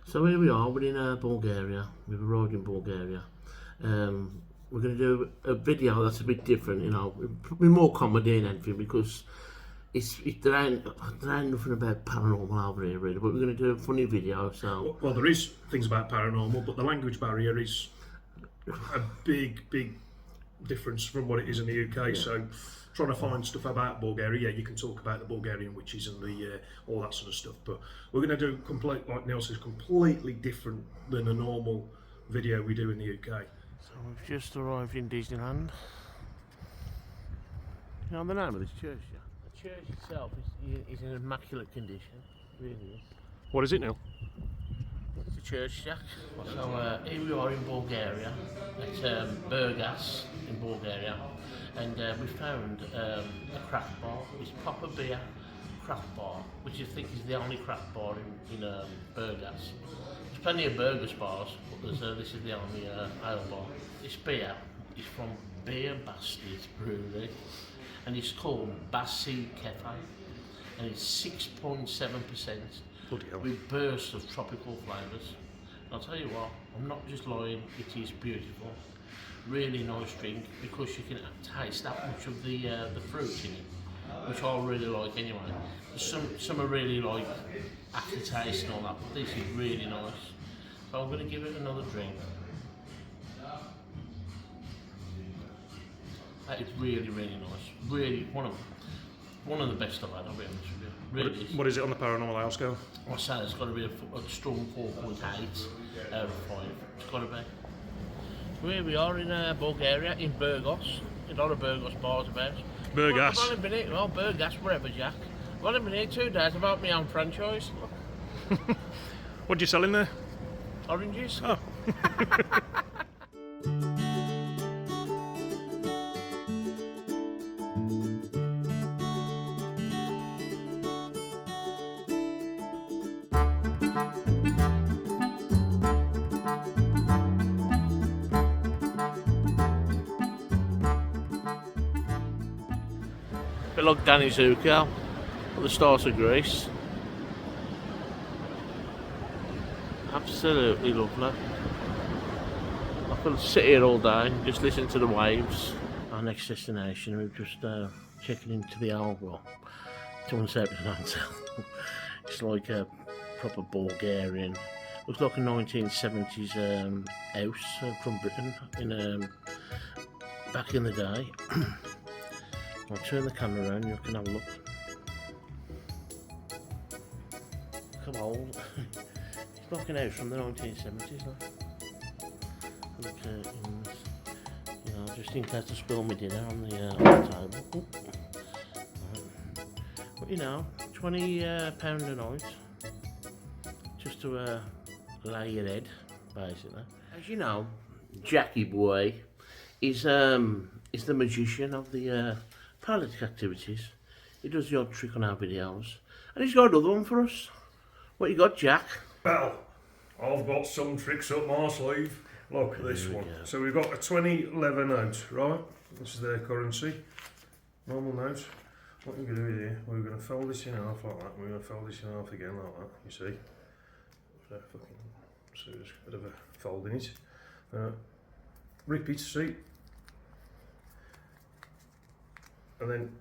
So here we are, we're in Bulgaria. We've arrived in Bulgaria. We're going to do a video that's a bit different, you know, probably more comedy and anything, because there ain't nothing about paranormal over here really, but we're going to do a funny video. So well, there is things about paranormal, but the language barrier is a big difference from what it is in the UK. So trying to find stuff about Bulgaria, yeah, you can talk about the Bulgarian witches and the all that sort of stuff, but we're going to do like Neil says, completely different than a normal video we do in the UK. So we've just arrived in Disneyland. You know the name of this church, yeah? The church itself is in immaculate condition, really is. What is it, Neil? It's a church, Jack. So here we are in Bulgaria, at Burgas in Bulgaria, and we found a craft bar. It's proper beer craft bar, which I think is the only craft bar in Burgas. There's plenty of Burgas bars, but this is the only ale bar. This beer is from Beer Bastard Brewery, and it's called Basi Cafe, and it's 6.7%. with bursts of tropical flavours. I'll tell you what, I'm not just lying, it is beautiful. Really nice drink, because you can taste that much of the fruit in it, which I really like anyway. Some are really like aftertaste and all that, but this is really nice. So I'm going to give it another drink. That is really nice. Really one of the best I've had, I'll be honest with you. Really What is it on the paranormal house scale? I say it's got to be a strong 4.8 out of 5. It's got to be. So here we are in Bulgaria, in Burgos. A lot of Burgos bars about. Burgas. I've only been here, well, Burgas, wherever, Jack. I've only been here 2 days. I've opened my own franchise. What do you sell in there? Oranges. Oh. Bit like Danny Zuko at the start of Greece. Absolutely lovely. I could sit here all day and just listen to the waves. Our next destination, we're just checking into the Alba. Someone said it was an hotel. It's like a proper Bulgarian. Looks like a 1970s house from Britain in back in the day. I'll turn the camera around, you can have a look. Come on. It's like an house from the 1970s, look. The curtains, you know, just in case I spill my dinner on the table. But you know, £20 a night, just to lay your head, basically. As you know, Jackie Boy is the magician of the paralytic activities. He does the odd trick on our videos, and he's got another one for us. What you got, Jack? Well, I've got some tricks up my sleeve. Look at this one. So we've got a 20 lever note, right? This is their currency. Normal note. What we're going to do here, we're going to fold this in half like that. We're going to fold this in half again like that, you see. So there's a bit of a fold in it. Rip it, see? And then...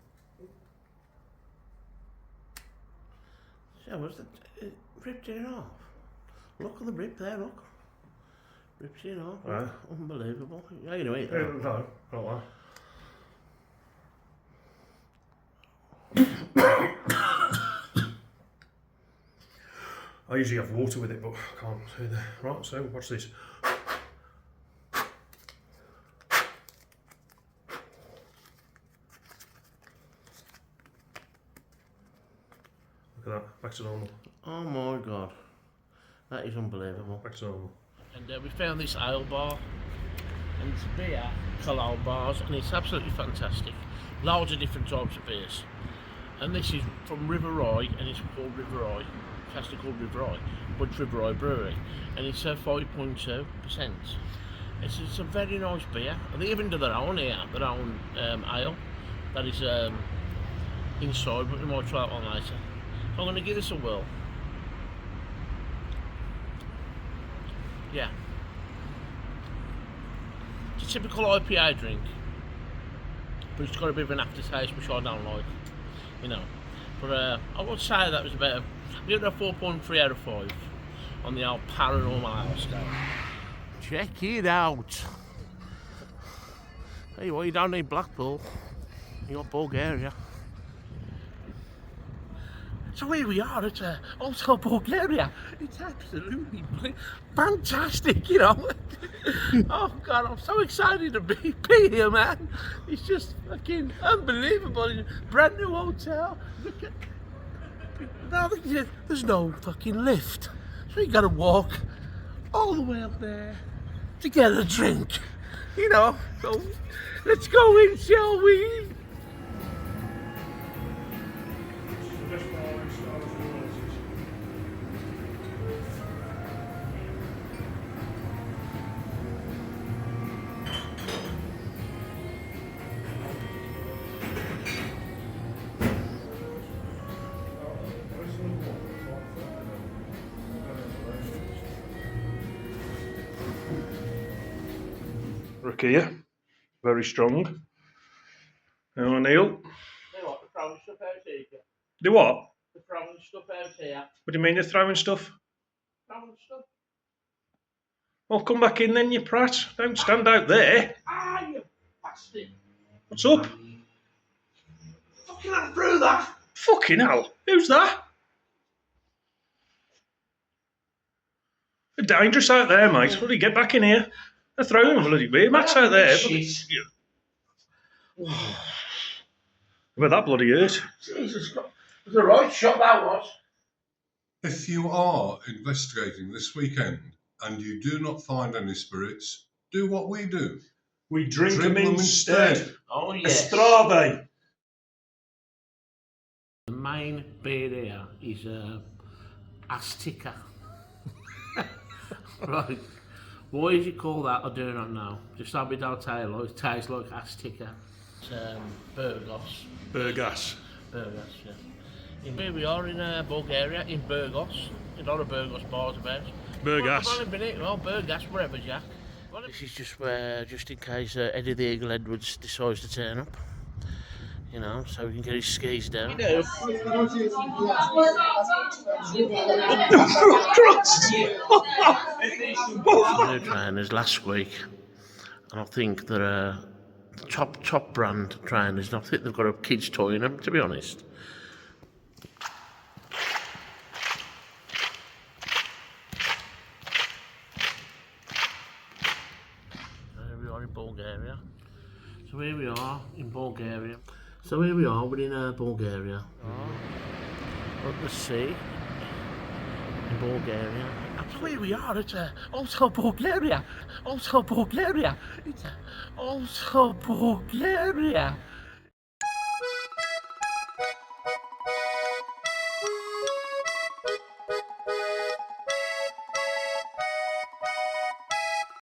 So it ripped it off. Look at the rip there, look. Rips it off. Right. Unbelievable. How you gonna eat that? No, not that. I usually have water with it, but I can't do that. Right, so watch this. Look at that, back to normal. Oh my god. That is unbelievable. Back to normal. And we found this ale bar, and it's beer, cologne bars, and it's absolutely fantastic. Loads of different types of beers. And this is from River Rye, and it's called River Rye. It's actually called River Rye, but it's River Rye Brewery, and it's 5.2%. It's a very nice beer. And they even do their own here, their own ale. That is inside, but we might try that one later. So I'm going to give this a whirl. Yeah. It's a typical IPA drink, but it's got a bit of an aftertaste which I don't like, you know. But I would say that was about I give it a 4.3 out of 5 on the old paranormal ale scale. Check it out. Hey, well, you don't need Blackpool, you got Bulgaria. So here we are at also Bulgaria. It's absolutely fantastic, you know. Oh God, I'm so excited to be here, man. It's just fucking unbelievable. Brand new hotel. Look at, now there's no fucking lift, so you gotta walk all the way up there to get a drink, you know. So let's go in, shall we? Rakia, very strong. Now, Neil. You know what, they're throwing stuff out here. Do what? They're throwing stuff out here. What do you mean they're throwing stuff? Throwing stuff. Well, come back in then, you prat. Don't stand out there. Ah, you bastard. What's up? Fucking had through that. Fucking hell. Who's that? They're dangerous out there, mate. Bloody get back in here. They're throwing bloody beer mats out there. Shit. But that bloody hurt. Jesus Christ. It was a right shot, that was. If you are investigating this weekend and you do not find any spirits, do what we do. We drink them instead. Oh, yes. Estrade. The main beer here is Azteca. Right. Why is it called that? I do not know. Just have it down tail. It tastes like Azteca. It's Burgos. Burgas. Burgos, yeah. Here we are in Bulgaria, in Burgos. A lot of Burgos bars about. Burgas. Well, I've only been here, well, Burgas, wherever, Jack. This is just in case Eddie the Eagle Edwards decides to turn up. You know, so we can get his skis down. Oh, New trainers last week, and I think they're top brand trainers, and I think they've got a kid's toy in them, to be honest. Here we are in Bulgaria. So here we are in Bulgaria. So here we are, we're in Bulgaria. Up the sea in Bulgaria. So here we are at also Bulgaria. Also Bulgaria. It's also Bulgaria.